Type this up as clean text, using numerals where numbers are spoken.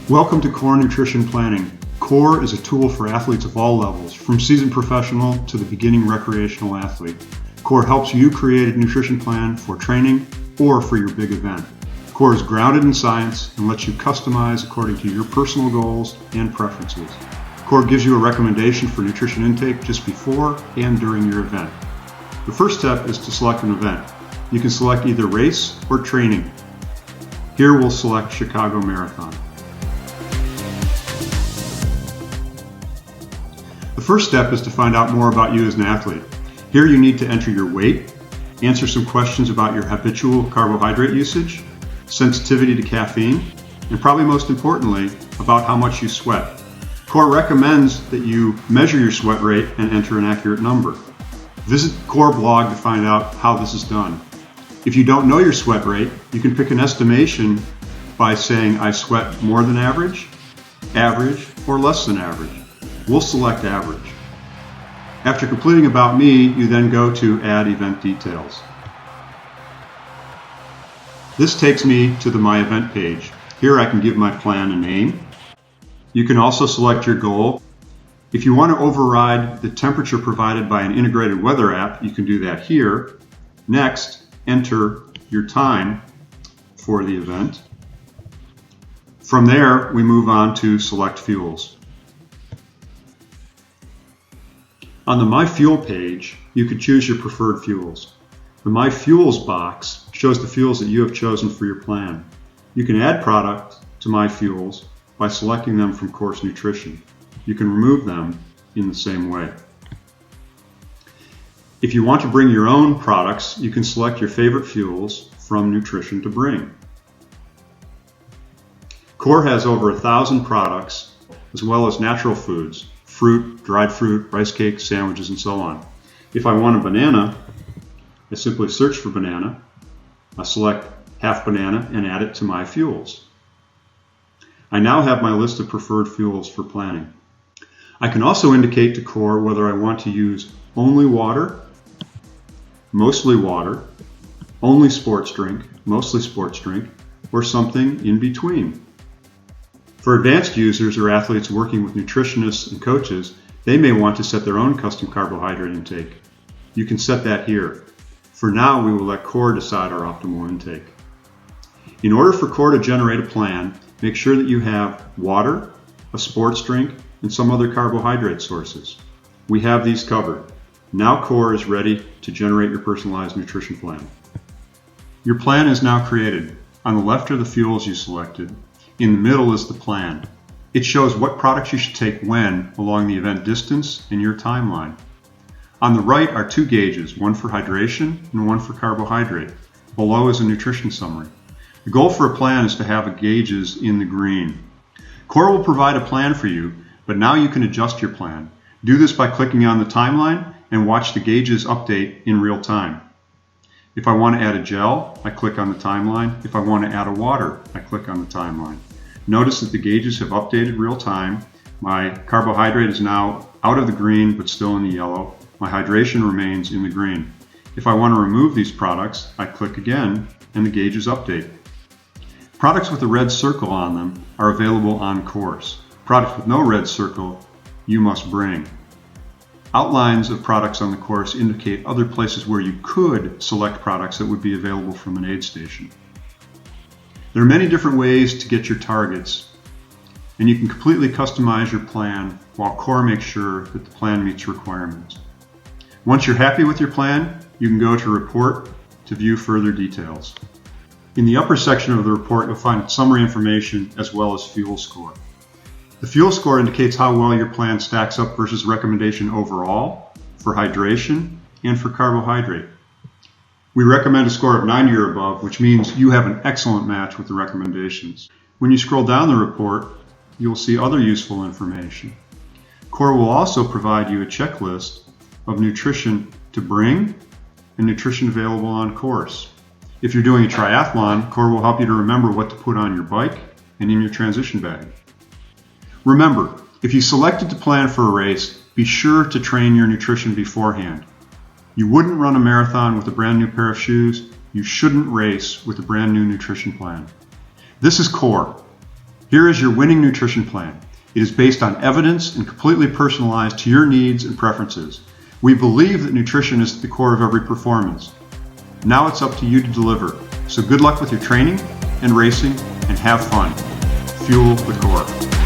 Welcome to Core Nutrition Planning. Core is a tool for athletes of all levels, from seasoned professional to the beginning recreational athlete. Core helps you create a nutrition plan for training or for your big event. Core is grounded in science and lets you customize according to your personal goals and preferences. Core gives you a recommendation for nutrition intake just before and during your event. The first step is to select an event. You can select either race or training. Here we'll select Chicago Marathon. The first step is to find out more about you as an athlete. Here you need to enter your weight, answer some questions about your habitual carbohydrate usage, sensitivity to caffeine, and probably most importantly, about how much you sweat. Core recommends that you measure your sweat rate and enter an accurate number. Visit Core blog to find out how this is done. If you don't know your sweat rate, you can pick an estimation by saying I sweat more than average, or less than average. We'll select average. After completing About Me, you then go to Add Event Details. This takes me to the My Event page. Here I can give my plan a name. You can also select your goal. If you want to override the temperature provided by an integrated weather app, you can do that here. Next, enter your time for the event. From there, we move on to select fuels. On the My Fuel page, you could choose your preferred fuels. The My Fuels box shows the fuels that you have chosen for your plan. You can add product to My Fuels by selecting them from Course Nutrition. You can remove them in the same way. If you want to bring your own products, you can select your favorite fuels from Nutrition to bring. Core has over 1,000 products, as well as natural foods, fruit, dried fruit, rice cakes, sandwiches, and so on. If I want a banana, I simply search for banana. I select half banana and add it to My Fuels. I now have my list of preferred fuels for planning. I can also indicate to Core whether I want to use only water, mostly water, only sports drink, mostly sports drink, or something in between. For advanced users or athletes working with nutritionists and coaches, they may want to set their own custom carbohydrate intake. You can set that here. For now, we will let Core decide our optimal intake. In order for Core to generate a plan, make sure that you have water, a sports drink, and some other carbohydrate sources. We have these covered. Now Core is ready to generate your personalized nutrition plan. Your plan is now created. On the left are the fuels you selected. In the middle is the plan. It shows what products you should take when along the event distance and your timeline. On the right are two gauges, one for hydration and one for carbohydrate. Below is a nutrition summary. The goal for a plan is to have the gauges in the green. Core will provide a plan for you, but now you can adjust your plan. Do this by clicking on the timeline and watch the gauges update in real time. If I want to add a gel, I click on the timeline. If I want to add a water, I click on the timeline. Notice that the gauges have updated real time. My carbohydrate is now out of the green but still in the yellow. My hydration remains in the green. If I want to remove these products, I click again and the gauges update. Products with a red circle on them are available on Course. Products with no red circle, you must bring. Outlines of products on the course indicate other places where you could select products that would be available from an aid station. There are many different ways to get your targets, and you can completely customize your plan while Core makes sure that the plan meets requirements. Once you're happy with your plan, you can go to Report to view further details. In the upper section of the report, you'll find summary information as well as fuel score. The fuel score indicates how well your plan stacks up versus recommendation overall, for hydration, and for carbohydrate. We recommend a score of 90 or above, which means you have an excellent match with the recommendations. When you scroll down the report, you'll see other useful information. Core will also provide you a checklist of nutrition to bring and nutrition available on course. If you're doing a triathlon, Core will help you to remember what to put on your bike and in your transition bag. Remember, if you selected to plan for a race, be sure to train your nutrition beforehand. You wouldn't run a marathon with a brand new pair of shoes. You shouldn't race with a brand new nutrition plan. This is Core. Here is your winning nutrition plan. It is based on evidence and completely personalized to your needs and preferences. We believe that nutrition is at the core of every performance. Now it's up to you to deliver. So good luck with your training and racing, and have fun. Fuel the core.